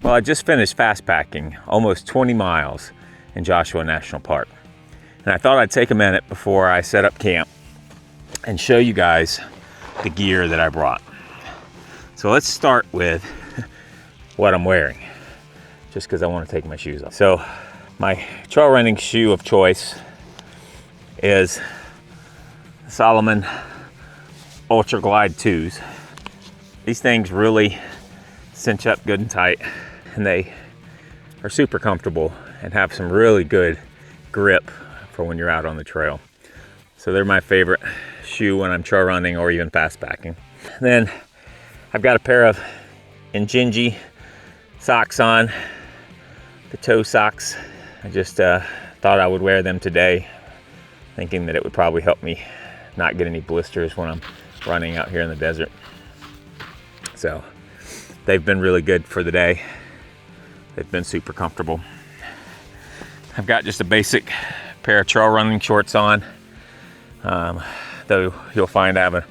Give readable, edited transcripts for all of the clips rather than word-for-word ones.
Well, I just finished fast packing almost 20 miles in Joshua National Park. And I thought I'd take a minute before I set up camp and show you guys the gear that I brought. So let's start with what I'm wearing, just because I want to take my shoes off. So my trail running shoe of choice is Salomon Ultralight 2s. These things really cinch up good and tight, and they are super comfortable and have some really good grip for when you're out on the trail. So they're my favorite shoe when I'm trail running or even fast packing. Then I've got a pair of Hygiene socks on, the toe socks. I just thought I would wear them today, thinking that it would probably help me not get any blisters when I'm running out here in the desert. So they've been really good for the day. They've been super comfortable. I've got just a basic pair of trail running shorts on, though you'll find I have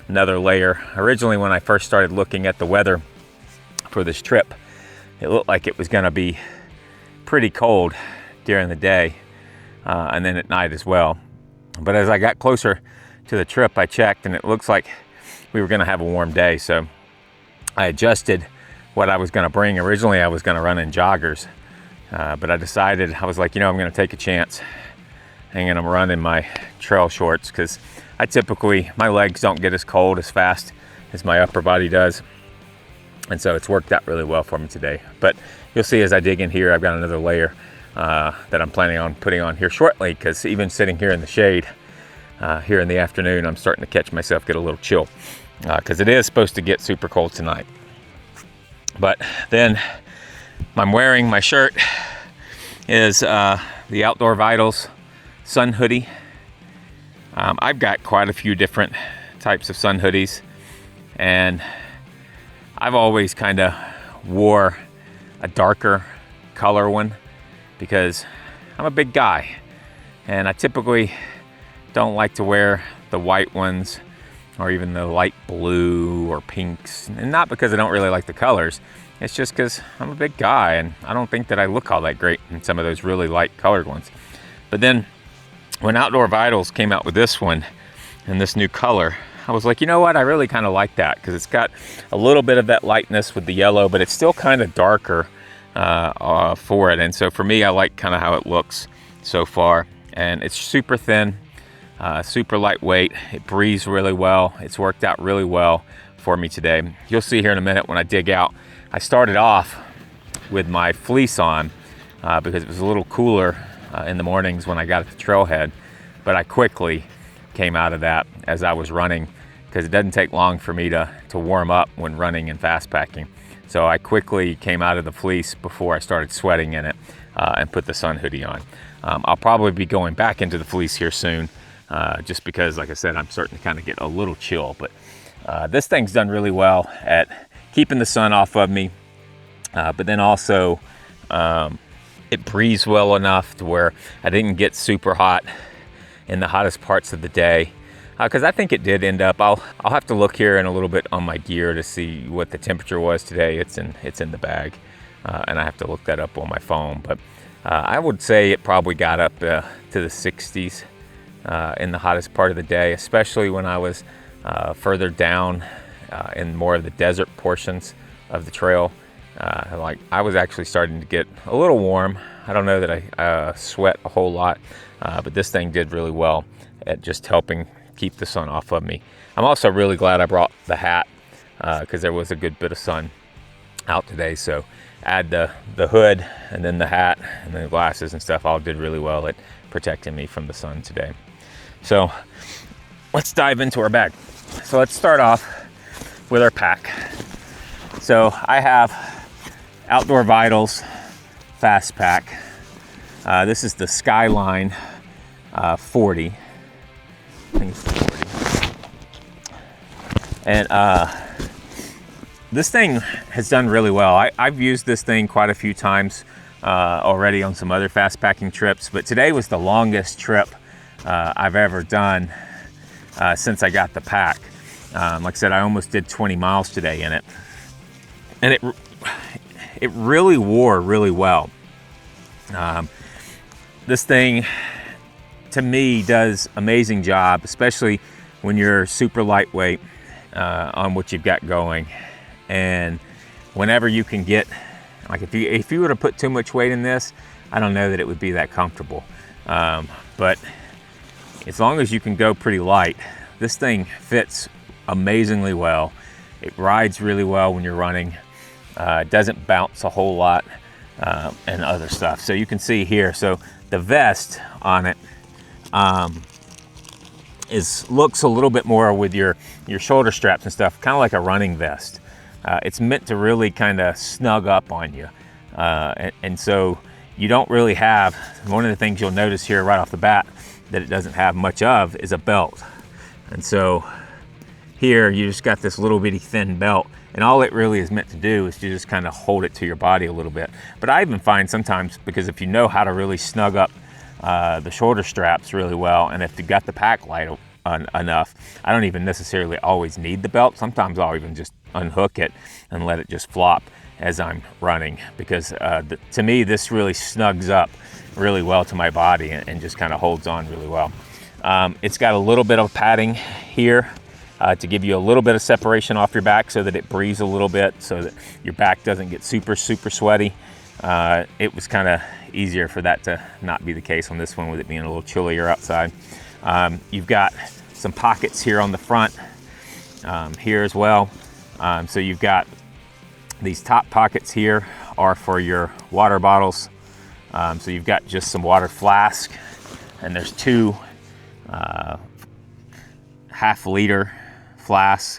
another layer. Originally, when I first started looking at the weather for this trip, it looked like it was gonna be pretty cold during the day and then at night as well. But as I got closer to the trip, I checked and it looks like we were gonna have a warm day. So I adjusted what I was gonna bring. Originally I was gonna run in joggers, but I decided, I was like, I'm gonna take a chance and I'm running my trail shorts, because I typically, my legs don't get as cold as fast as my upper body does. And so it's worked out really well for me today. But you'll see as I dig in here, I've got another layer that I'm planning on putting on here shortly, because even sitting here in the shade here in the afternoon, I'm starting to catch myself get a little chill, because it is supposed to get super cold tonight. But then I'm wearing, my shirt is the Outdoor Vitals sun hoodie. I've got quite a few different types of sun hoodies, and I've always kind of wore a darker color one because I'm a big guy, and I typically don't like to wear the white ones or even the light blue or pinks, and not because I don't really like the colors. It's just because I'm a big guy and I don't think that I look all that great in some of those really light colored ones. But then when Outdoor Vitals came out with this one and this new color, I was like, you know what, I really kind of like that, because it's got a little bit of that lightness with the yellow, but it's still kind of darker for it. And so for me, I like kind of how it looks so far. And it's super thin, super lightweight. It breathes really well. It's worked out really well for me today. You'll see here in a minute when I dig out. I started off with my fleece on because it was a little cooler in the mornings when I got at the trailhead, but I quickly came out of that as I was running, because it doesn't take long for me to warm up when running and fast packing. So I quickly came out of the fleece before I started sweating in it and put the sun hoodie on. I'll probably be going back into the fleece here soon, just because, like I said, I'm starting to kind of get a little chill. But this thing's done really well at keeping the sun off of me, but then also it breathes well enough to where I didn't get super hot in the hottest parts of the day, because I think it did end up, I'll have to look here in a little bit on my gear to see what the temperature was today. It's in the bag, and I have to look that up on my phone, but I would say it probably got up to the 60s in the hottest part of the day, especially when I was further down in more of the desert portions of the trail. Like I was actually starting to get a little warm. I don't know that I sweat a whole lot, but this thing did really well at just helping keep the sun off of me. I'm also really glad I brought the hat, because there was a good bit of sun out today. So add the hood and then the hat and the glasses and stuff all did really well at protecting me from the sun today. So let's dive into our bag. So let's start off with our pack. So I have Outdoor Vitals Fastpack. This is the Skyline 40. I think it's the 40. And this thing has done really well. I've used this thing quite a few times already on some other fast packing trips, but today was the longest trip I've ever done since I got the pack. Like I said, I almost did 20 miles today in it. And it really wore really well. This thing, to me, does amazing job, especially when you're super lightweight on what you've got going. And whenever you can get, like if you were to put too much weight in this, I don't know that it would be that comfortable. But as long as you can go pretty light, this thing fits amazingly well. It rides really well when you're running. It doesn't bounce a whole lot and other stuff. So you can see here, so the vest on it looks a little bit more with your shoulder straps and stuff, kind of like a running vest. It's meant to really kind of snug up on you. And so you don't really have, one of the things you'll notice here right off the bat that it doesn't have much of is a belt. And so here you just got this little bitty thin belt, and all it really is meant to do is to just kind of hold it to your body a little bit. But I even find sometimes, because if you know how to really snug up the shoulder straps really well, and if you got the pack light enough, I don't even necessarily always need the belt. Sometimes I'll even just unhook it and let it just flop as I'm running, because to me this really snugs up really well to my body and just kind of holds on really well. It's got a little bit of padding here to give you a little bit of separation off your back so that it breathes a little bit, so that your back doesn't get super sweaty. It was kind of easier for that to not be the case on this one, with it being a little chillier outside. You've got some pockets here on the front here as well. So you've got these top pockets here are for your water bottles. So you've got just some water flask, and there's two half-liter flasks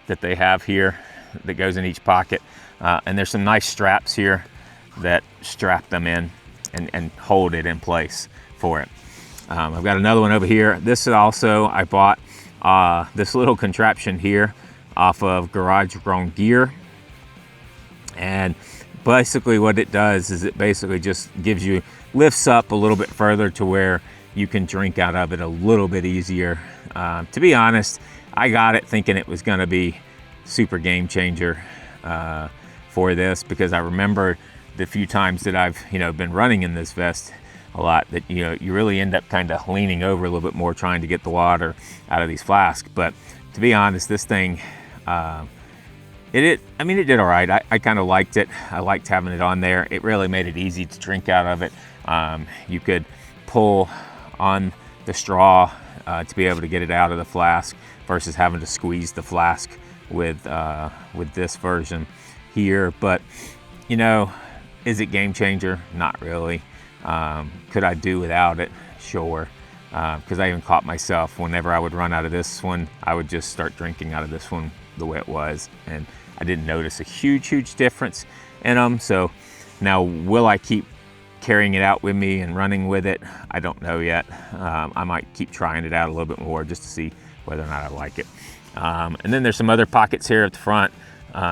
that they have here that goes in each pocket. And there's some nice straps here that strap them in and hold it in place for it. I've got another one over here. This is also, I bought this little contraption here off of Garage Grown Gear. And basically what it does is it basically just lifts up a little bit further to where you can drink out of it a little bit easier. To be honest, I got it thinking it was gonna be super game changer for this, because I remember the few times that I've been running in this vest a lot, that you really end up kind of leaning over a little bit more trying to get the water out of these flasks. But to be honest, this thing, it did all right. I kind of liked it. I liked having it on there. It really made it easy to drink out of it. You could pull on the straw to be able to get it out of the flask, versus having to squeeze the flask with this version here. But is it game changer? Not really. Could I do without it? Sure. Because I even caught myself, whenever I would run out of this one, I would just start drinking out of this one the way it was, and I didn't notice a huge difference in them. So now, will I keep carrying it out with me and running with it? I don't know yet. I might keep trying it out a little bit more just to see whether or not I like it. And then there's some other pockets here at the front.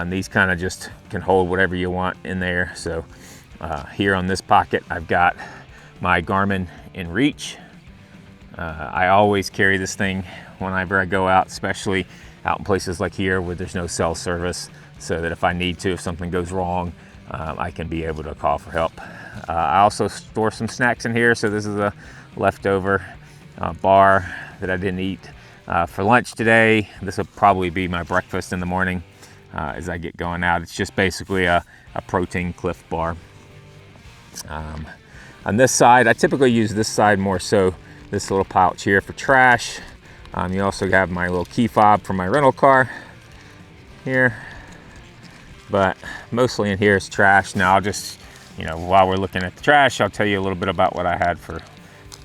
These kind of just can hold whatever you want in there. So here on this pocket, I've got my Garmin InReach. I always carry this thing whenever I go out, especially out in places like here where there's no cell service, so that if I need to, if something goes wrong, I can be able to call for help. I also store some snacks in here. So this is a leftover bar that I didn't eat for lunch today. This will probably be my breakfast in the morning as I get going out. It's just basically a protein Cliff bar. On this side, I typically use this side more so, this little pouch here for trash. You also have my little key fob for my rental car here, but mostly in here is trash. Now I'll just, while we're looking at the trash, I'll tell you a little bit about what I had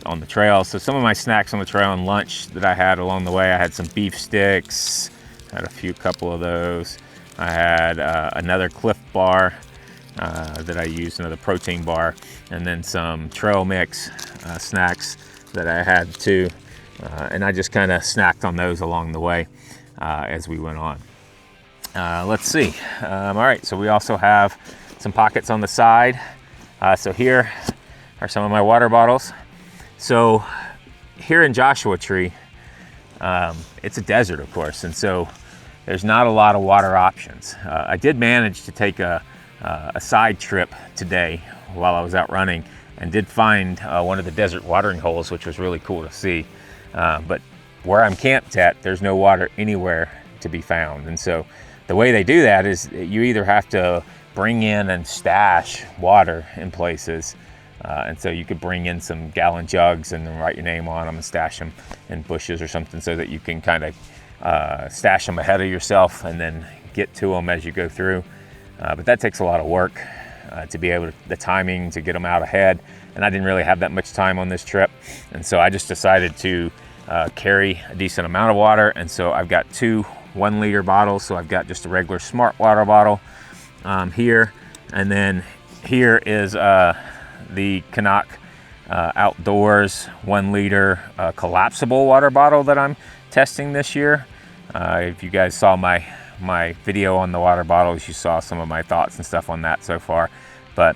on the trail. So some of my snacks on the trail and lunch that I had along the way, I had some beef sticks, had a couple of those. I had another Cliff bar that I used, another protein bar, and then some trail mix snacks that I had too. And I just kind of snacked on those along the way as we went on. Let's see. All right, so we also have some pockets on the side. So here are some of my water bottles. So here in Joshua Tree, it's a desert, of course, and so there's not a lot of water options. I did manage to take a a side trip today while I was out running, and did find one of the desert watering holes, which was really cool to see. But where I'm camped at, there's no water anywhere to be found. And so the way they do that is you either have to bring in and stash water in places. And so you could bring in some gallon jugs and then write your name on them and stash them in bushes or something, so that you can kind of stash them ahead of yourself and then get to them as you go through. But that takes a lot of work to be able to, the timing to get them out ahead. And I didn't really have that much time on this trip. And so I just decided to carry a decent amount of water. And so I've got 2 1-liter bottles. So I've got just a regular smart water bottle here. And then here is the Canuck Outdoors 1-liter collapsible water bottle that I'm testing this year. If you guys saw my video on the water bottles, you saw some of my thoughts and stuff on that so far. But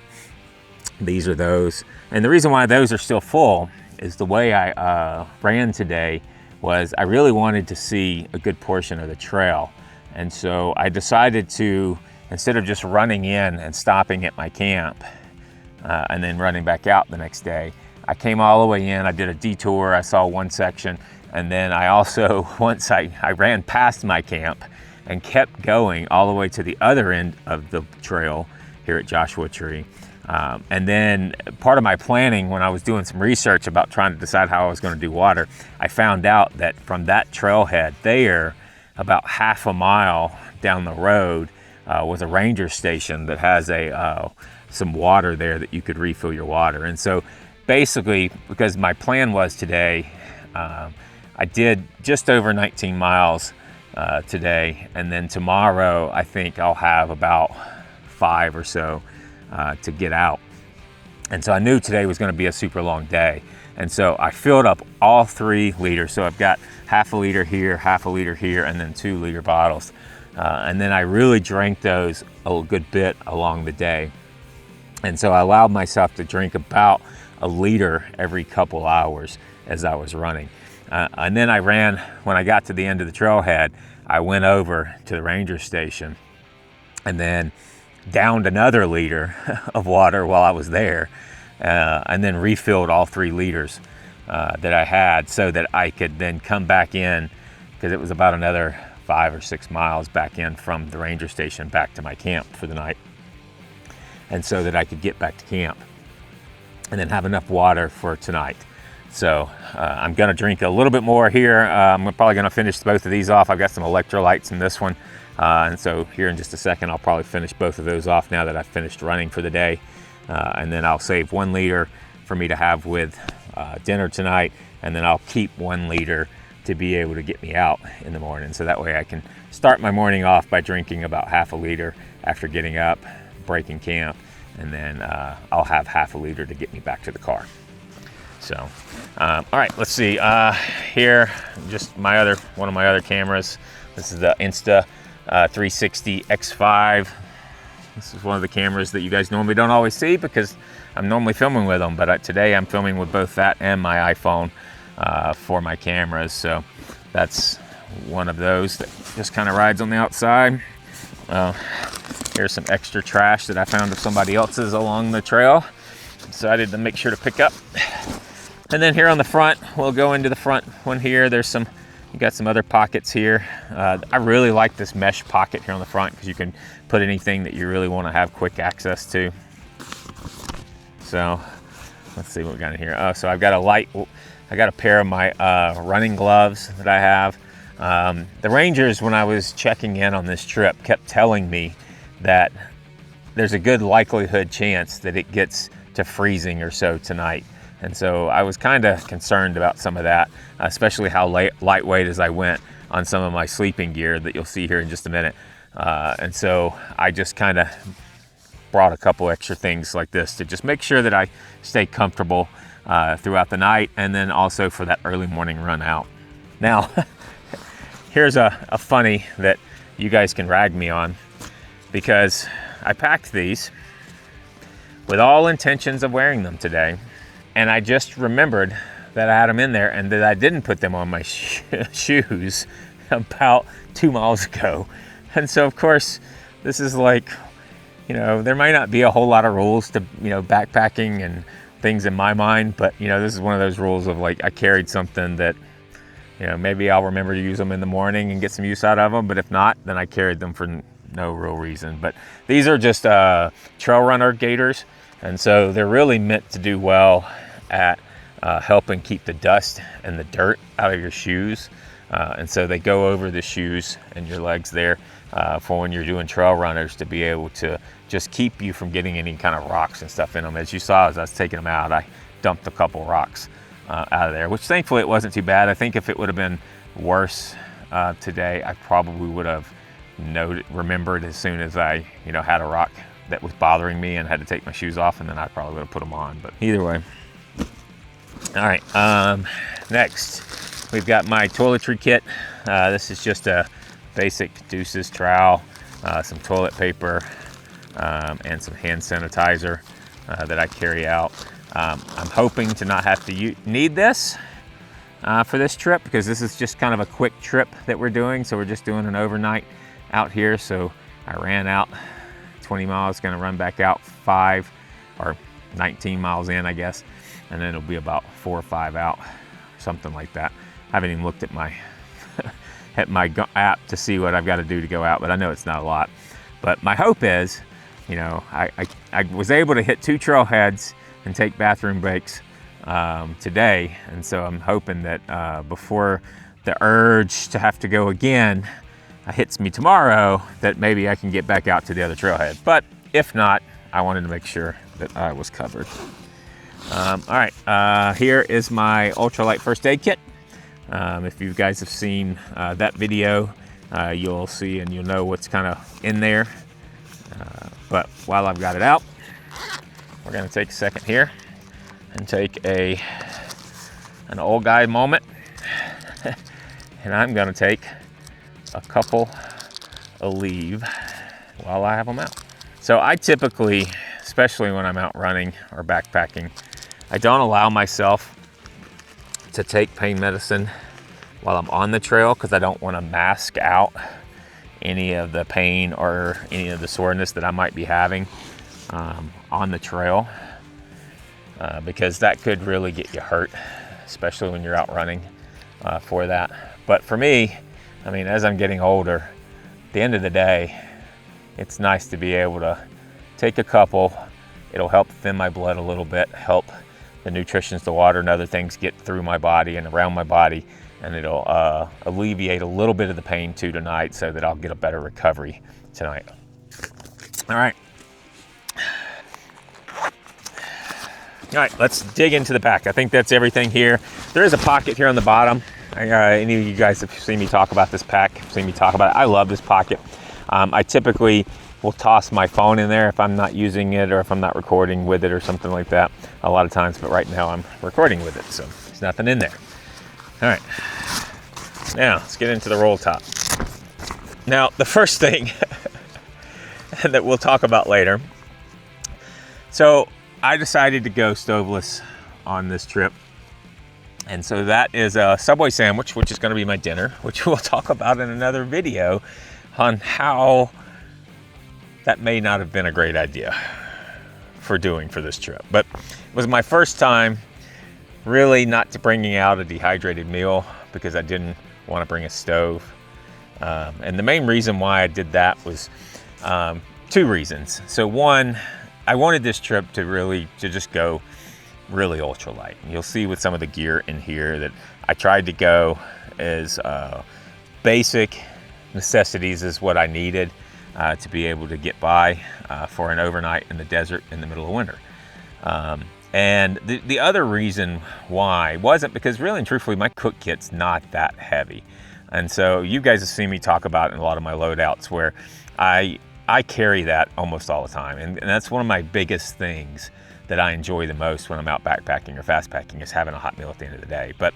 these are those. And the reason why those are still full is the way I ran today was I really wanted to see a good portion of the trail. And so I decided to, instead of just running in and stopping at my camp and then running back out the next day, I came all the way in, I did a detour, I saw one section, and then I also, once I ran past my camp and kept going all the way to the other end of the trail here at Joshua Tree. And then part of my planning, when I was doing some research about trying to decide how I was going to do water, I found out that from that trailhead there, about half a mile down the road, was a ranger station that has some water there that you could refill your water. And so basically, because my plan was today, I did just over 19 miles today, and then tomorrow I think I'll have about 5 or so to get out. And so I knew today was going to be a super long day, and so I filled up all 3 liters. So I've got half a liter here, half a liter here, and then 2-liter bottles, and then I really drank those a good bit along the day. And so I allowed myself to drink about a liter every couple hours as I was running. And then I ran, when I got to the end of the trailhead, I went over to the ranger station and then downed another liter of water while I was there, and then refilled all 3 liters that I had, so that I could then come back in, because it was about another 5 or 6 miles back in from the ranger station back to my camp for the night. And so that I could get back to camp and then have enough water for tonight. So I'm gonna drink a little bit more here. I'm probably gonna finish both of these off. I've got some electrolytes in this one. And so here in just a second, I'll probably finish both of those off now that I've finished running for the day. And then I'll save 1 liter for me to have with dinner tonight. And then I'll keep 1 liter to be able to get me out in the morning. So that way I can start my morning off by drinking about half a liter after getting up, breaking camp, and then I'll have half a liter to get me back to the car. So, all right, let's see. Here, just one of my other cameras. This is the Insta 360 X5. This is one of the cameras that you guys normally don't always see because I'm normally filming with them, but today I'm filming with both that and my iPhone for my cameras. So that's one of those that just kind of rides on the outside. Here's some extra trash that I found of somebody else's along the trail. Decided to make sure to pick up. And then here on the front, we'll go into the front one here. You got some other pockets here. I really like this mesh pocket here on the front because you can put anything that you really want to have quick access to. So let's see what we got in here. Oh, so I got a pair of my running gloves that I have. The rangers, when I was checking in on this trip, kept telling me that there's a good likelihood chance that it gets to freezing or so tonight. And so I was kind of concerned about some of that, especially how lightweight as I went on some of my sleeping gear that you'll see here in just a minute. And so I just kind of brought a couple extra things like this to just make sure that I stay comfortable throughout the night, and then also for that early morning run out. Now, here's a funny that you guys can rag me on, because I packed these with all intentions of wearing them today, and I just remembered that I had them in there and that I didn't put them on my shoes about 2 miles ago. And so of course, this is like you know, there might not be a whole lot of rules to, you know, backpacking and things in my mind, but, you know, this is one of those rules of like, I carried something that, you know, maybe I'll remember to use them in the morning and get some use out of them, but if not, then I carried them for no real reason. But these are just trail runner gaiters, and so they're really meant to do well at helping keep the dust and the dirt out of your shoes. And so they go over the shoes and your legs there for when you're doing trail runners, to be able to just keep you from getting any kind of rocks and stuff in them. As you saw, as I was taking them out, I dumped a couple rocks out of there, which thankfully it wasn't too bad. I think if it would have been worse today, I probably would have remembered as soon as I, you know, had a rock that was bothering me and had to take my shoes off, and then I probably would have put them on. But either way. All right, next we've got my toiletry kit. This is just a basic Deuces trowel, some toilet paper, and some hand sanitizer that I carry out. I'm hoping to not have to need this for this trip, because this is just kind of a quick trip that we're doing. So we're just doing an overnight out here. So I ran out 20 miles, gonna run back out 5 or 19 miles in, I guess. And then it'll be about 4 or 5 out, something like that. I haven't even looked at my at my app to see what I've got to do to go out, but I know it's not a lot. But my hope is, you know, I was able to hit 2 trailheads and take bathroom breaks today, and so I'm hoping that before the urge to have to go again hits me tomorrow, that maybe I can get back out to the other trailhead. But if not, I wanted to make sure that I was covered. All right, here is my Ultralight first aid kit. If you guys have seen that video, you'll see and you'll know what's kind of in there. But while I've got it out, we're gonna take a second here and take an old guy moment. And I'm gonna take a couple of leave while I have them out. So I typically, especially when I'm out running or backpacking, I don't allow myself to take pain medicine while I'm on the trail, because I don't want to mask out any of the pain or any of the soreness that I might be having on the trail, because that could really get you hurt, especially when you're out running for that. But for me, I mean, as I'm getting older, at the end of the day, it's nice to be able to take a couple. It'll help thin my blood a little bit, help the nutritions, the water and other things get through my body and around my body, and it'll alleviate a little bit of the pain too tonight, so that I'll get a better recovery tonight. All right. All right, let's dig into the pack. I think that's everything here. There is a pocket here on the bottom. Any of you guys have seen me talk about this pack, seen me talk about it. I love this pocket. I typically will toss my phone in there if I'm not using it, or if I'm not recording with it or something like that a lot of times, but right now I'm recording with it, so there's nothing in there. All right, now let's get into the roll top. Now, the first thing that we'll talk about later. So I decided to go stoveless on this trip. And so that is a Subway sandwich, which is going to be my dinner, which we'll talk about in another video on how that may not have been a great idea for this trip. But it was my first time really not bringing out a dehydrated meal, because I didn't want to bring a stove. And the main reason why I did that was 2 reasons. So one, I wanted this trip to just go really ultralight. You'll see with some of the gear in here that I tried to go as basic necessities as what I needed to be able to get by for an overnight in the desert in the middle of winter. And the other reason why wasn't because, really and truthfully, my cook kit's not that heavy. And so you guys have seen me talk about in a lot of my loadouts where I carry that almost all the time. And that's one of my biggest things that I enjoy the most when I'm out backpacking or fast packing, is having a hot meal at the end of the day. But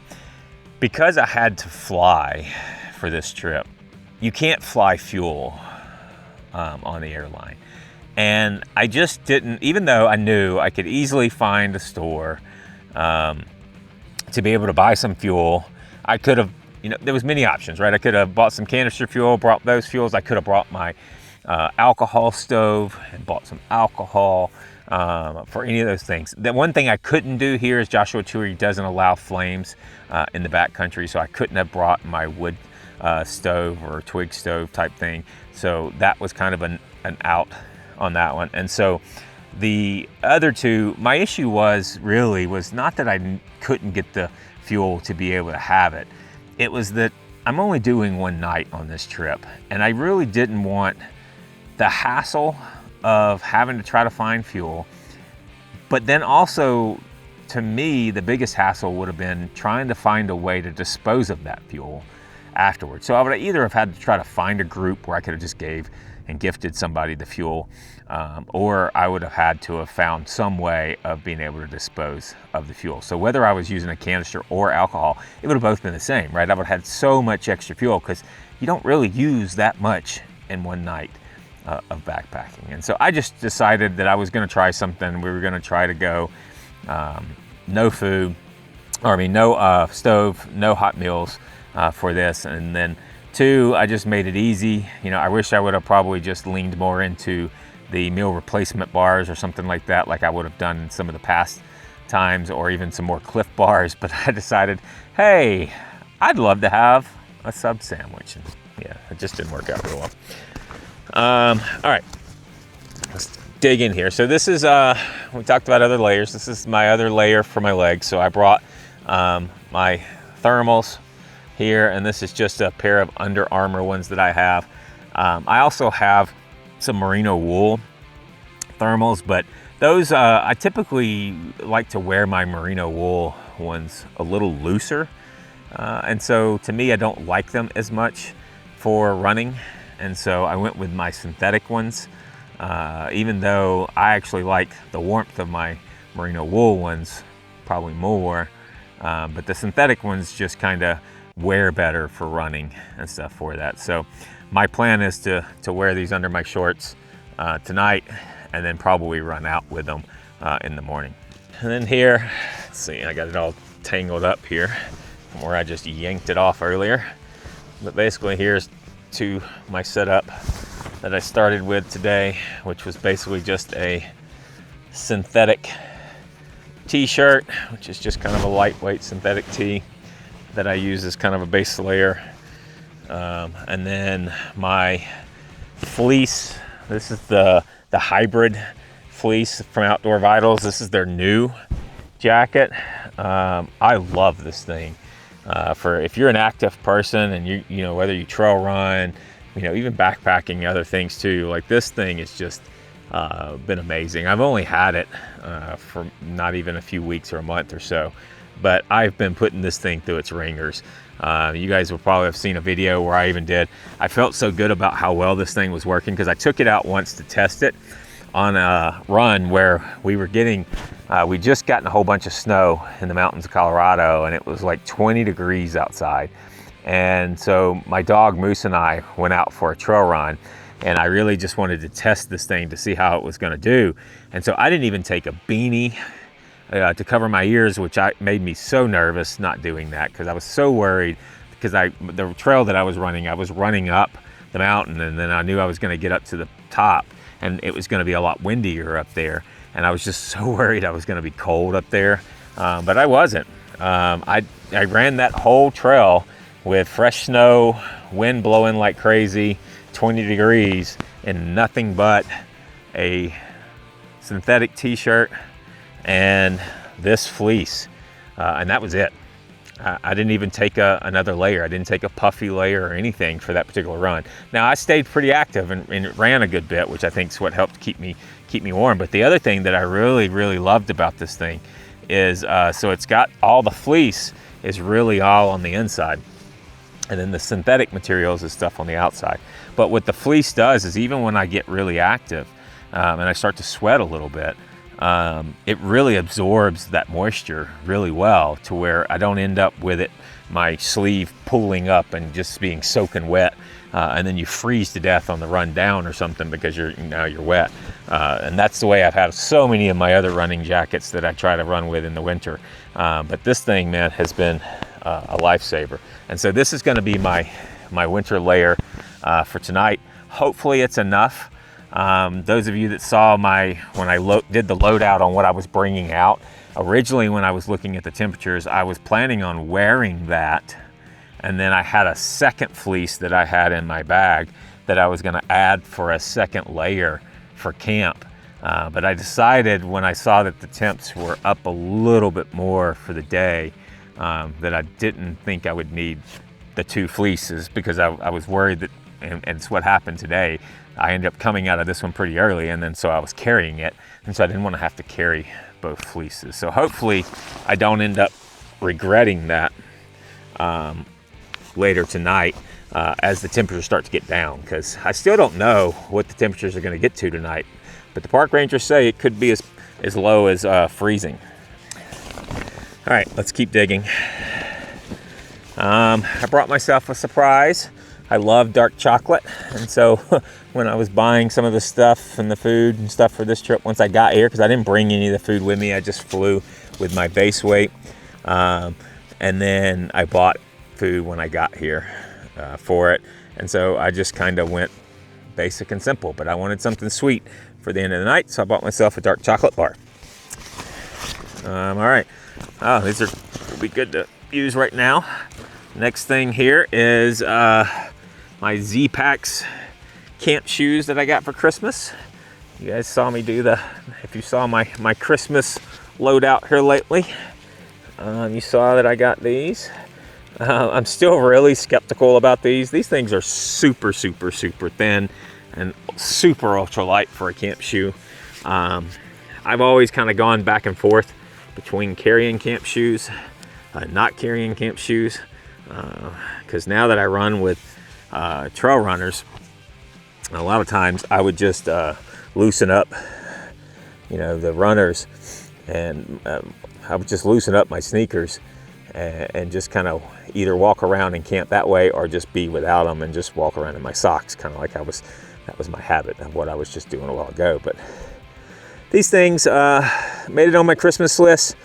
because I had to fly for this trip, you can't fly fuel on the airline. And I just didn't, even though I knew I could easily find a store to be able to buy some fuel. I could have, there was many options, right? I could have bought some canister fuel, brought those fuels. I could have brought my alcohol stove and bought some alcohol for any of those things. The one thing I couldn't do here is Joshua Tree doesn't allow flames in the backcountry, so I couldn't have brought my wood stove or twig stove type thing. So that was kind of an out on that one. And so the other two, my issue was not that I couldn't get the fuel to be able to have it. It was that I'm only doing one night on this trip, and I really didn't want the hassle of having to try to find fuel. But then also, to me, the biggest hassle would have been trying to find a way to dispose of that fuel afterwards. So I would either have had to try to find a group where I could have just gave and gifted somebody the fuel, or I would have had to have found some way of being able to dispose of the fuel. So whether I was using a canister or alcohol, it would have both been the same, right? I would have had so much extra fuel because you don't really use that much in one night of backpacking. And so I just decided that I was going to try something. We were going to try to go no food, no stove, no hot meals for this. And then two, I just made it easy. You know, I wish I would have probably just leaned more into the meal replacement bars or something like that, like I would have done in some of the past times, or even some more Cliff bars. But I decided, hey, I'd love to have a sub sandwich. And yeah, it just didn't work out real well. All right, let's dig in here. So this is, we talked about other layers. This is my other layer for my legs. So I brought my thermals here, and this is just a pair of Under Armour ones that I have. I also have some merino wool thermals, but those, I typically like to wear my merino wool ones a little looser. And so to me, I don't like them as much for running. And so I went with my synthetic ones, even though I actually like the warmth of my merino wool ones probably more, but the synthetic ones just kind of wear better for running and stuff for that. So my plan is to wear these under my shorts tonight, and then probably run out with them in the morning. And then here, let's see, I got it all tangled up here from where I just yanked it off earlier. But basically here's to my setup that I started with today, which was basically just a synthetic t-shirt, which is just kind of a lightweight synthetic tee that I use as kind of a base layer. And then my fleece, this is the hybrid fleece from Outdoor Vitals. This is their new jacket. I love this thing. For if you're an active person and you know, whether you trail run, you know, even backpacking, other things too, like this thing is just been amazing. I've only had it for not even a few weeks or a month or so, but I've been putting this thing through its ringers. You guys will probably have seen a video where I even did. I felt so good about how well this thing was working because I took it out once to test it on a run where we were getting, we just gotten a whole bunch of snow in the mountains of Colorado, and it was like 20 degrees outside. And so my dog Moose and I went out for a trail run, and I really just wanted to test this thing to see how it was going to do. And so I didn't even take a beanie to cover my ears, which made me so nervous not doing that, because I was so worried, because the trail that I was running up the mountain, and then I knew I was going to get up to the top, and it was going to be a lot windier up there, and I was just so worried I was going to be cold up there, but I wasn't. I ran that whole trail with fresh snow, wind blowing like crazy, 20 degrees, and nothing but a synthetic t-shirt and this fleece, and that was it. I didn't even take another layer. I didn't take a puffy layer or anything for that particular run. Now I stayed pretty active and ran a good bit, which I think is what helped keep me warm. But the other thing that I really, really loved about this thing is, so it's got all the fleece is really all on the inside, and then the synthetic materials is stuff on the outside. But what the fleece does is, even when I get really active and I start to sweat a little bit, it really absorbs that moisture really well, to where I don't end up with my sleeve pulling up and just being soaking wet, and then you freeze to death on the run down or something because you're wet. And that's the way I've had so many of my other running jackets that I try to run with in the winter. But this thing, man, has been a lifesaver. And so this is going to be my winter layer for tonight. Hopefully it's enough. Those of you that saw when I did the loadout on what I was bringing out, originally when I was looking at the temperatures, I was planning on wearing that, and then I had a second fleece that I had in my bag that I was gonna add for a second layer for camp. But I decided when I saw that the temps were up a little bit more for the day, that I didn't think I would need the 2 fleeces, because I was worried that, and it's what happened today, I ended up coming out of this one pretty early, and then so I was carrying it, and so I didn't want to have to carry both fleeces. So hopefully I don't end up regretting that later tonight as the temperatures start to get down, because I still don't know what the temperatures are going to get to tonight, but the park rangers say it could be as low as freezing. All right, let's keep digging. I brought myself a surprise. I love dark chocolate, and so when I was buying some of the stuff and the food and stuff for this trip, once I got here, because I didn't bring any of the food with me, I just flew with my base weight, and then I bought food when I got here for it, and so I just kind of went basic and simple, but I wanted something sweet for the end of the night, so I bought myself a dark chocolate bar. All right, these will be good to use right now. Next thing here is my Z-Packs camp shoes that I got for Christmas. You guys saw me do if you saw my Christmas loadout here lately, you saw that I got these. I'm still really skeptical about these. These things are super, super, super thin and super ultralight for a camp shoe. I've always kind of gone back and forth between carrying camp shoes, not carrying camp shoes, because now that I run with trail runners, a lot of times I would just loosen up, the runners, and I would just loosen up my sneakers and just kind of either walk around and camp that way, or just be without them and just walk around in my socks, kind of like that was my habit of what I was just doing a while ago. But these things made it on my Christmas list.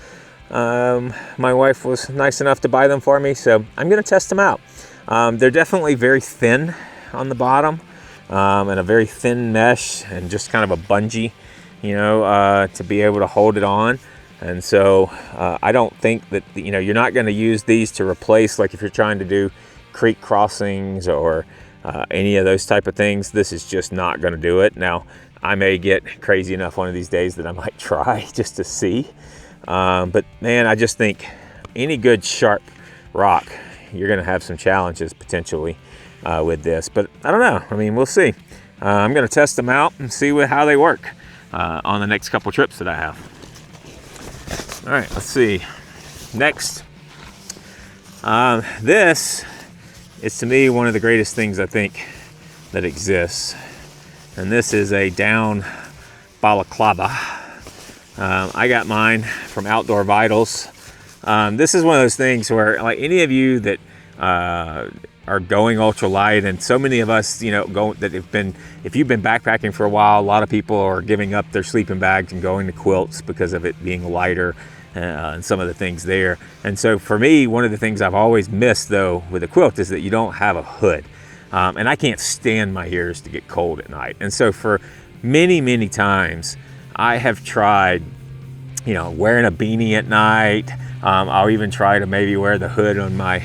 My wife was nice enough to buy them for me, so I'm gonna test them out. They're definitely very thin on the bottom, and a very thin mesh, and just kind of a bungee, to be able to hold it on. And so I don't think that, you're not gonna use these to replace, like if you're trying to do creek crossings or any of those type of things. This is just not gonna do it. Now, I may get crazy enough one of these days that I might try just to see. But man, I just think any good sharp rock, you're gonna have some challenges potentially with this, but I don't know. I mean, we'll see. I'm gonna test them out and see how they work on the next couple trips that I have. All right, let's see. Next, this is to me one of the greatest things I think that exists, and this is a down balaclava. I got mine from Outdoor Vitals. This is one of those things where, like, any of you that are going ultralight, and so many of us, if you've been backpacking for a while, a lot of people are giving up their sleeping bags and going to quilts because of it being lighter and some of the things there. And so for me, one of the things I've always missed though with a quilt is that you don't have a hood. And I can't stand my ears to get cold at night. And so for many, many times, I have tried, wearing a beanie at night. I'll even try to maybe wear the hood on my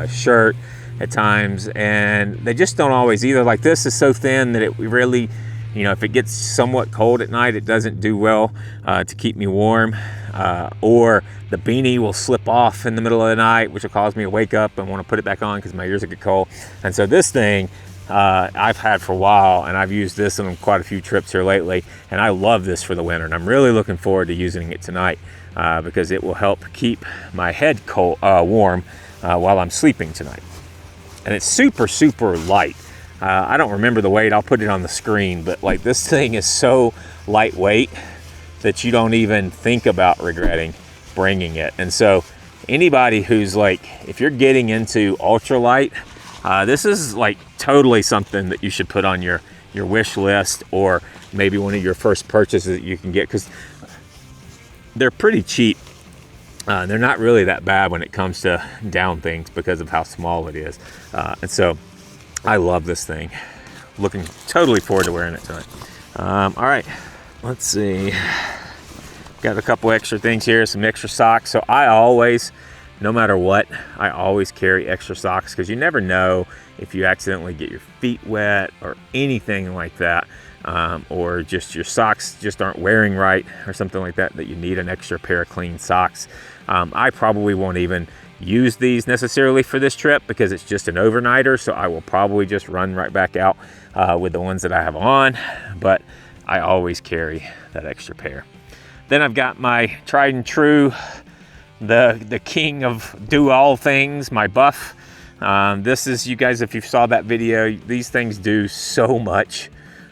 shirt at times, and they just don't always either. Like, this is so thin that it really, if it gets somewhat cold at night, it doesn't do well to keep me warm. Or the beanie will slip off in the middle of the night, which will cause me to wake up and want to put it back on because my ears will get cold. And so this thing, I've had for a while, and I've used this on quite a few trips here lately, and I love this for the winter, and I'm really looking forward to using it tonight because it will help keep my head warm while I'm sleeping tonight. And it's super, super light. I don't remember the weight. I'll put it on the screen, but like, this thing is so lightweight that you don't even think about regretting bringing it. And so anybody who's like, if you're getting into ultralight, this is like totally something that you should put on your wish list, or maybe one of your first purchases that you can get, because they're pretty cheap. They're not really that bad when it comes to down things because of how small it is. And so I love this thing. looking totally forward to wearing it tonight. All right, let's see. Got a couple extra things here, some extra socks. So I always, no matter what, I always carry extra socks because you never know if you accidentally get your feet wet or anything like that, or just your socks just aren't wearing right or something like that, that you need an extra pair of clean socks. I probably won't even use these necessarily for this trip because it's just an overnighter, so I will probably just run right back out with the ones that I have on, but I always carry that extra pair. Then I've got my tried and true, the king of do all things, my buff. This is, you guys, if you saw that video, these things do so much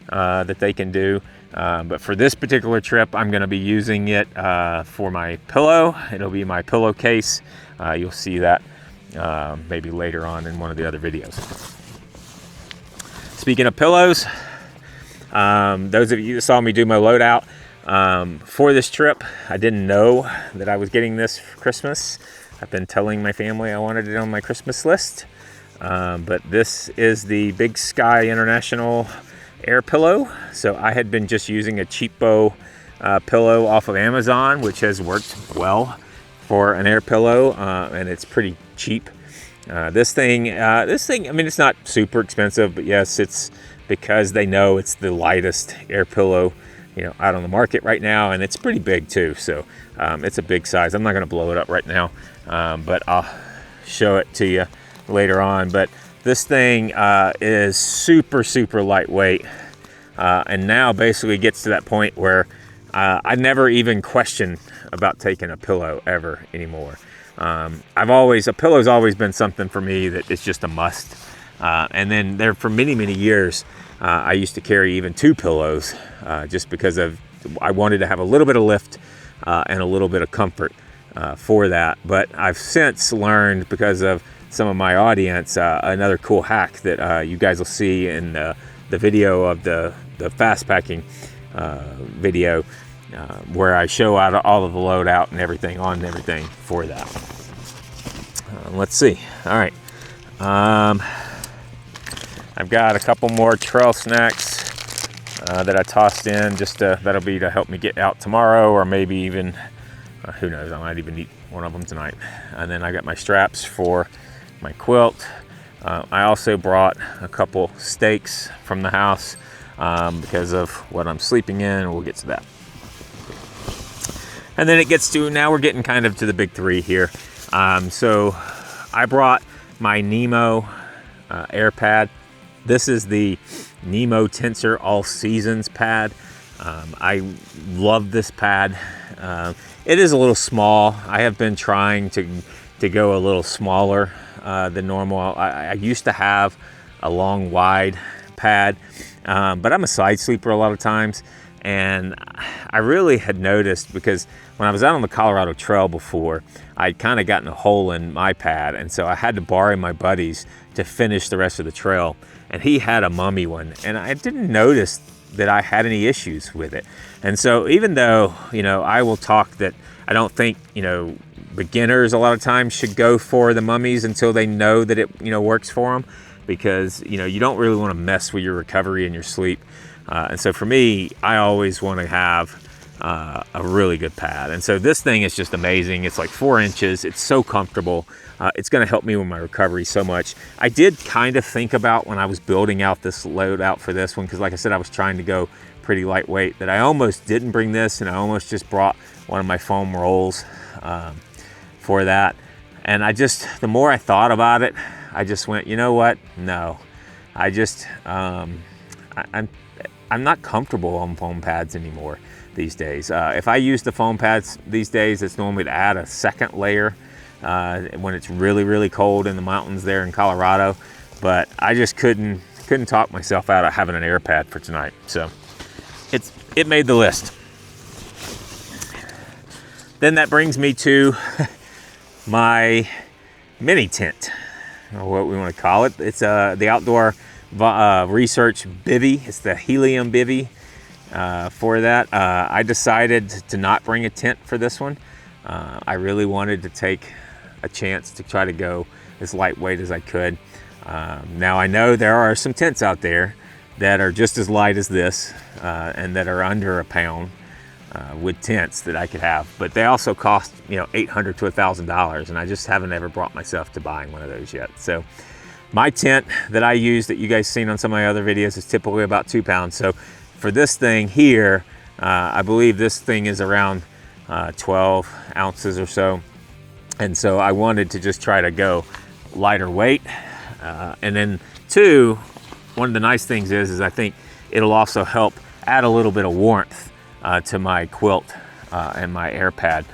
that they can do. But for this particular trip, I'm gonna be using it for my pillow. It'll be my pillowcase. You'll see that maybe later on in one of the other videos. Speaking of pillows, those of you that saw me do my loadout, for this trip, I didn't know that I was getting this for Christmas. I've been telling my family I wanted it on my Christmas list, but this is the Big Sky International air pillow. So I had been just using a cheapo pillow off of Amazon, which has worked well for an air pillow, and it's pretty cheap. This thing, I mean, it's not super expensive, but yes, it's because they know it's the lightest air pillow, you know, out on the market right now, and it's pretty big too. So it's a big size. I'm not going to blow it up right now, but I'll show it to you later on. But this thing is super, super lightweight, and now basically gets to that point where I never even question about taking a pillow ever anymore. A pillow's always been something for me that is just a must. And then there for many, many years, I used to carry even 2 pillows, just because I wanted to have a little bit of lift and a little bit of comfort for that. But I've since learned, because of some of my audience, another cool hack that you guys will see in the video of the Fastpacking video, where I show out all of the loadout and everything for that. Let's see. All right. I've got a couple more trail snacks that I tossed in, just that'll be to help me get out tomorrow, or maybe even, who knows, I might even eat one of them tonight. And then I got my straps for my quilt. I also brought a couple stakes from the house because of what I'm sleeping in. We'll get to that. And then it gets to, now we're getting kind of to the big 3 here. So I brought my Nemo air pad. This is the Nemo Tensor All Seasons pad. I love this pad. It is a little small. I have been trying to go a little smaller than normal. I used to have a long, wide pad, but I'm a side sleeper a lot of times. And I really had noticed, because when I was out on the Colorado Trail before, I'd kind of gotten a hole in my pad, and so I had to borrow my buddy's to finish the rest of the trail. And he had a mummy one, and I didn't notice that I had any issues with it. And so even though, you know, I will talk that I don't think, you know, beginners a lot of times should go for the mummies until they know that it, you know, works for them, because, you know, you don't really want to mess with your recovery and your sleep. And so for me, I always want to have a really good pad. And so this thing is just amazing. It's like 4 inches. It's so comfortable. It's going to help me with my recovery so much. I did kind of think about, when I was building out this loadout for this one, because like I said, I was trying to go pretty lightweight, that I almost didn't bring this, and I almost just brought one of my foam rolls for that. And I just, the more I thought about it, I just went, you know what? No, I just, I'm not comfortable on foam pads anymore these days. If I use the foam pads these days, it's normally to add a second layer when it's really, really cold in the mountains there in Colorado. But I just couldn't talk myself out of having an air pad for tonight. So it made the list. Then that brings me to my mini tent, or what we want to call it. It's the Outdoor Research bivy. It's the helium bivy. For that, I decided to not bring a tent for this one. I really wanted to take a chance to try to go as lightweight as I could. Now I know there are some tents out there that are just as light as this and that are under a pound with tents that I could have. But they also cost, you know, $800 to $1,000, and I just haven't ever brought myself to buying one of those yet. So my tent that I use, that you guys seen on some of my other videos, is typically about 2 pounds. So for this thing here, I believe this thing is around 12 ounces or so. And so I wanted to just try to go lighter weight. And then two, one of the nice things is I think it'll also help add a little bit of warmth to my quilt and my air pad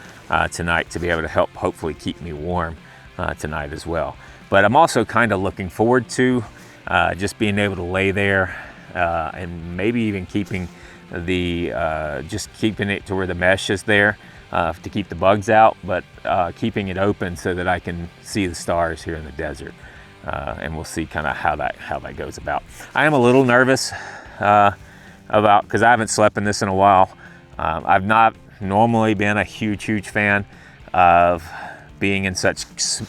tonight, to be able to help hopefully keep me warm tonight as well. But I'm also kind of looking forward to just being able to lay there and maybe even keeping just keeping it to where the mesh is there to keep the bugs out, but keeping it open so that I can see the stars here in the desert. And we'll see kind of how that goes about. I am a little nervous because I haven't slept in this in a while. I've not normally been a huge fan of being in such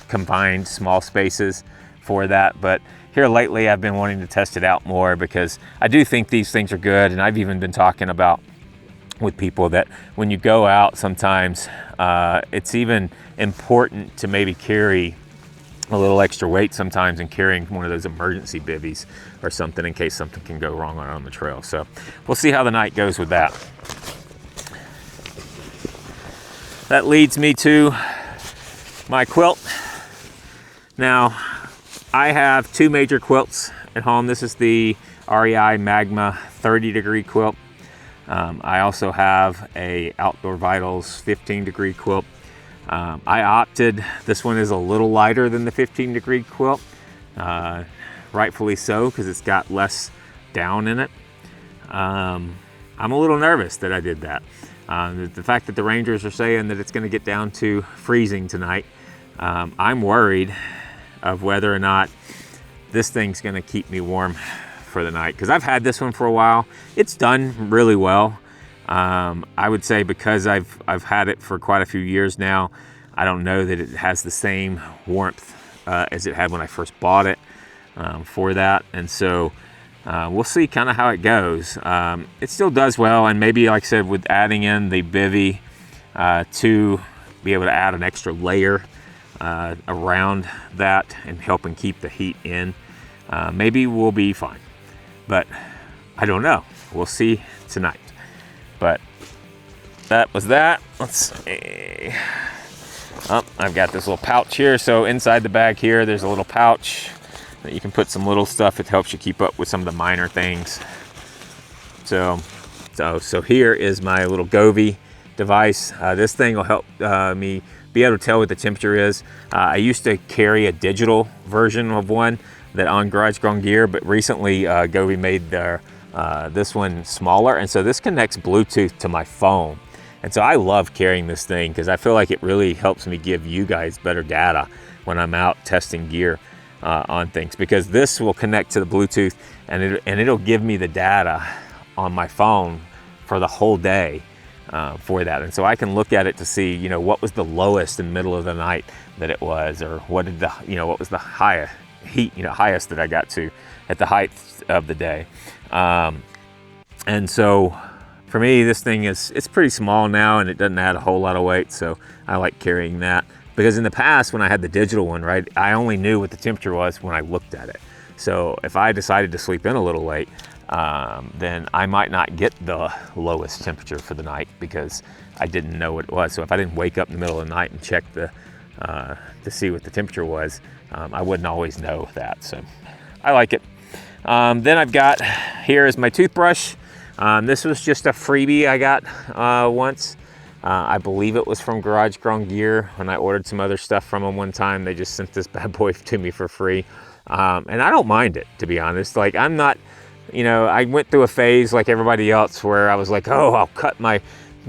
confined small spaces for that, but here lately I've been wanting to test it out more, because I do think these things are good. And I've even been talking about with people that when you go out sometimes it's even important to maybe carry a little extra weight sometimes, and carrying one of those emergency bivvies or something in case something can go wrong on the trail. So we'll see how the night goes with that. That leads me to my quilt. Now, I have two major quilts at home. This is the REI Magma 30-degree quilt. I also have a Outdoor Vitals 15-degree quilt. I opted, this one is a little lighter than the 15-degree quilt, rightfully so, because it's got less down in it. I'm a little nervous that I did that. The fact that the rangers are saying that it's going to get down to freezing tonight, I'm worried of whether or not this thing's going to keep me warm for the night, because I've had this one for a while. It's done really well. I would say because I've had it for quite a few years now, I don't know that it has the same warmth as it had when I first bought it for that. And so we'll see kind of how it goes. It still does well, and maybe, like I said, with adding in the bivvy to be able to add an extra layer around that and helping keep the heat in, maybe we'll be fine. But I don't know. We'll see tonight. But that was that. Let's see. Oh, I've got this little pouch here. So inside the bag here, there's a little pouch that you can put some little stuff. It helps you keep up with some of the minor things. So here is my little Govee device. This thing will help me be able to tell what the temperature is. I used to carry a digital version of one that on Garage Grown Gear, but recently Govee made their this one smaller, and so this connects Bluetooth to my phone. And so I love carrying this thing because I feel like it really helps me give you guys better data when I'm out testing gear on things, because this will connect to the Bluetooth and it'll give me the data on my phone for the whole day for that. And so I can look at it to see, you know, what was the lowest in the middle of the night that it was, or what did the, you know, what was the highest heat, you know, highest that I got to at the height of the day. And so for me, this thing it's pretty small now, and it doesn't add a whole lot of weight, so I like carrying that. Because in the past, when I had the digital one, right, I only knew what the temperature was when I looked at it. So if I decided to sleep in a little late, then I might not get the lowest temperature for the night because I didn't know what it was. So if I didn't wake up in the middle of the night and check to see what the temperature was, I wouldn't always know that. So I like it. Then I've got, here is my toothbrush. This was just a freebie I got once. I believe it was from Garage Grown Gear. When I ordered some other stuff from them one time, they just sent this bad boy to me for free. And I don't mind it, to be honest. Like, I'm not, you know, I went through a phase like everybody else where I was like, oh, I'll cut my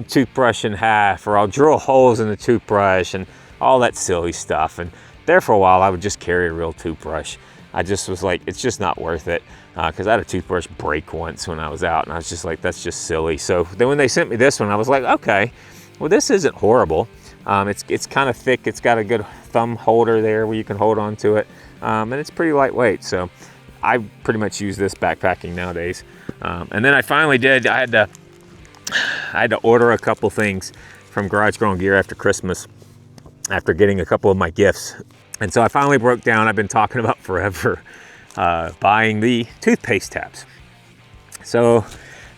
toothbrush in half, or I'll drill holes in the toothbrush and all that silly stuff. And there for a while, I would just carry a real toothbrush. I just was like, it's just not worth it, because I had a toothbrush break once when I was out, and I was just like, that's just silly. So then when they sent me this one, I was like, okay, well, this isn't horrible. It's kind of thick. It's got a good thumb holder there where you can hold on to it, and it's pretty lightweight. So I pretty much use this backpacking nowadays. And then I finally did, I had to order a couple things from Garage Grown Gear after Christmas, after getting a couple of my gifts. And so I finally broke down, I've been talking about forever, buying the toothpaste tabs. So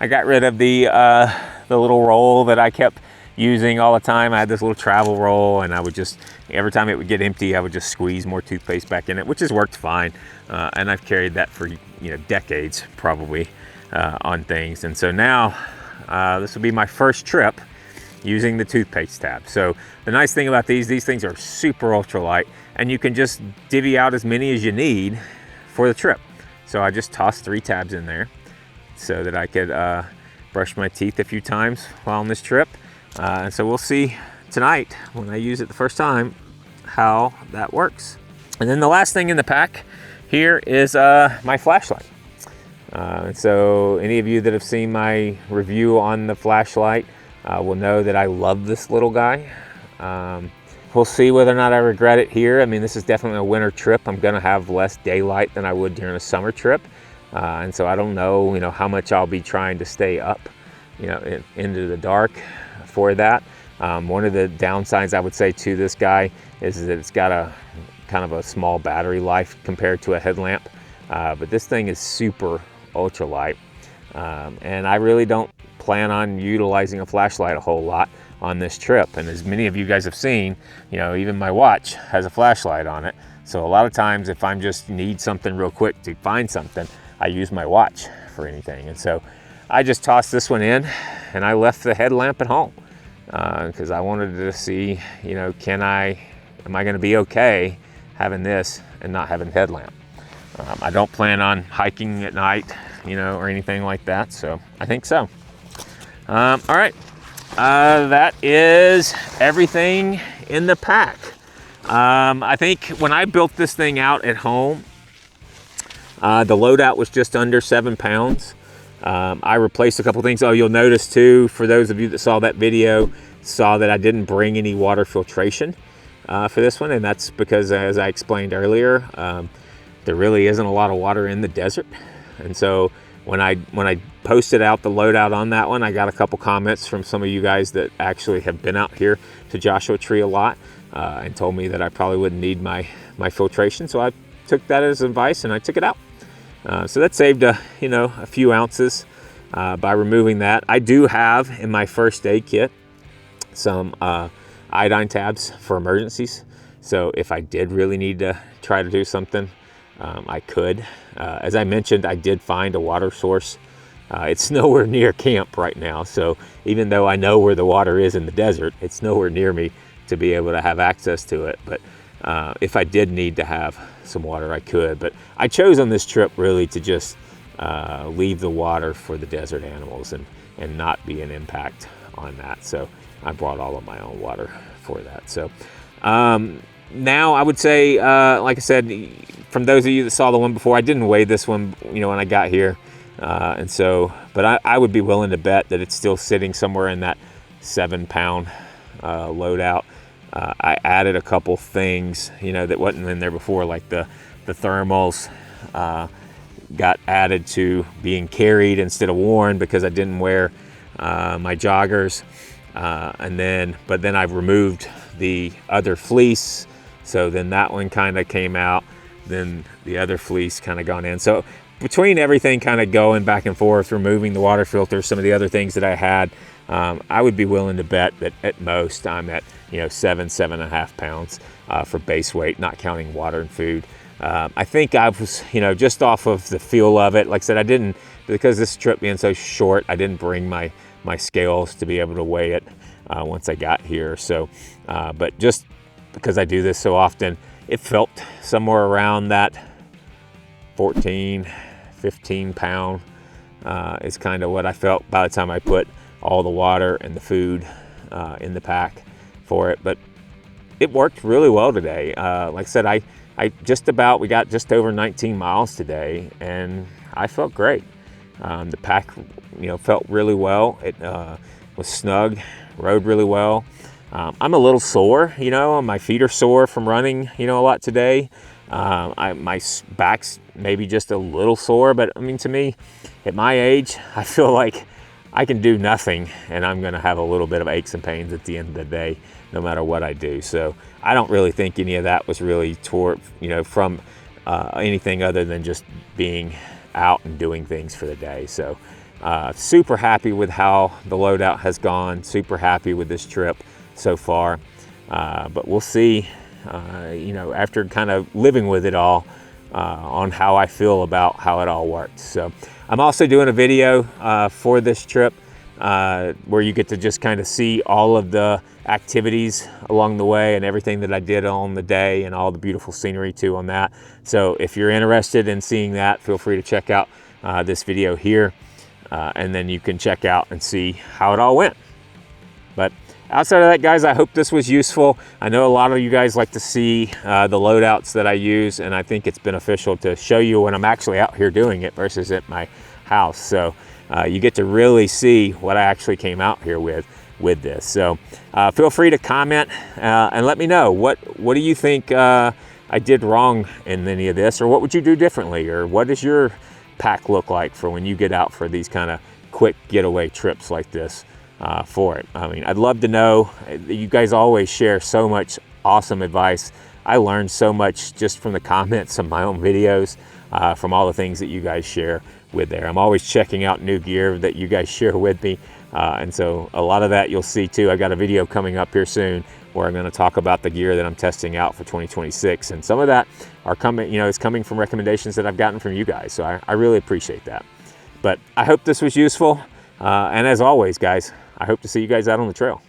I got rid of the little roll that I kept using all the time. I had this little travel roll, and I would just, every time it would get empty, I would just squeeze more toothpaste back in it, which has worked fine. And I've carried that for, decades probably on things. And so now this will be my first trip using the toothpaste tab. So the nice thing about these things are super ultralight, and you can just divvy out as many as you need for the trip. So I just tossed 3 tabs in there so that I could brush my teeth a few times while on this trip. And so we'll see tonight when I use it the first time how that works. And then the last thing in the pack here is my flashlight. So any of you that have seen my review on the flashlight will know that I love this little guy. We'll see whether or not I regret it here. I mean, this is definitely a winter trip. I'm gonna have less daylight than I would during a summer trip. And so I don't know, how much I'll be trying to stay up, into the dark for that. One of the downsides I would say to this guy is that it's got a kind of a small battery life compared to a headlamp. But this thing is super ultralight. And I really don't plan on utilizing a flashlight a whole lot on this trip. And as many of you guys have seen, even my watch has a flashlight on it. So a lot of times if I'm just need something real quick to find something, I use my watch for anything. And so I just tossed this one in and I left the headlamp at home because I wanted to see, am I going to be okay having this and not having a headlamp? I don't plan on hiking at night, or anything like that. So I think so. All right. That is everything in the pack. I think when I built this thing out at home, the loadout was just under 7 pounds. I replaced a couple things. Oh, you'll notice too, for those of you that saw that video, saw that I didn't bring any water filtration for this one. And that's because, as I explained earlier, there really isn't a lot of water in the desert. And so when I posted out the loadout on that one, I got a couple comments from some of you guys that actually have been out here to Joshua Tree a lot and told me that I probably wouldn't need my filtration. So I took that as advice and I took it out. So that saved a few ounces by removing that. I do have in my first aid kit some iodine tabs for emergencies. So if I did really need to try to do something, I could. As I mentioned, I did find a water source. It's nowhere near camp right now. So even though I know where the water is in the desert, it's nowhere near me to be able to have access to it. But if I did need to have some water, I could. But I chose on this trip really to just leave the water for the desert animals and not be an impact on that. So I brought all of my own water for that. So now I would say, like I said, from those of you that saw the one before, I didn't weigh this one, when I got here. And so, but I would be willing to bet that it's still sitting somewhere in that 7 pound loadout. I added a couple things, that wasn't in there before, like the thermals got added to being carried instead of worn because I didn't wear my joggers. But then I've removed the other fleece. So then that one kind of came out, then the other fleece kind of gone in. So between everything kind of going back and forth, removing the water filter, some of the other things that I had, I would be willing to bet that at most I'm at 7.5 pounds for base weight, not counting water and food. I think I was, just off of the feel of it. Like I said, I didn't, because this trip being so short, I didn't bring my scales to be able to weigh it once I got here. So, but just because I do this so often, it felt somewhere around that 14, 15 pound is kind of what I felt by the time I put all the water and the food in the pack for it. But it worked really well today. Like I said, we got just over 19 miles today and I felt great. The pack, felt really well. It was snug, rode really well. I'm a little sore, my feet are sore from running, a lot today. My back's maybe just a little sore, but I mean, to me, at my age, I feel like I can do nothing and I'm gonna have a little bit of aches and pains at the end of the day, no matter what I do. So I don't really think any of that was really from anything other than just being out and doing things for the day. So super happy with how the loadout has gone, super happy with this trip so far. But we'll see, after kind of living with it all, on how I feel about how it all worked. So I'm also doing a video for this trip where you get to just kind of see all of the activities along the way and everything that I did on the day and all the beautiful scenery too on that. So if you're interested in seeing that, feel free to check out this video here, and then you can check out and see how it all went. But outside of that, guys, I hope this was useful. I know a lot of you guys like to see the loadouts that I use, and I think it's beneficial to show you when I'm actually out here doing it versus at my house. So you get to really see what I actually came out here with this. So feel free to comment and let me know what do you think I did wrong in any of this, or what would you do differently, or what does your pack look like for when you get out for these kind of quick getaway trips like this for it. I mean, I'd love to know. You guys always share so much awesome advice. I learned so much just from the comments of my own videos, from all the things that you guys share with there. I'm always checking out new gear that you guys share with me. And so a lot of that you'll see too. I got a video coming up here soon where I'm going to talk about the gear that I'm testing out for 2026. And some of that are coming, is coming from recommendations that I've gotten from you guys. So I really appreciate that. But I hope this was useful. And as always, guys, I hope to see you guys out on the trail.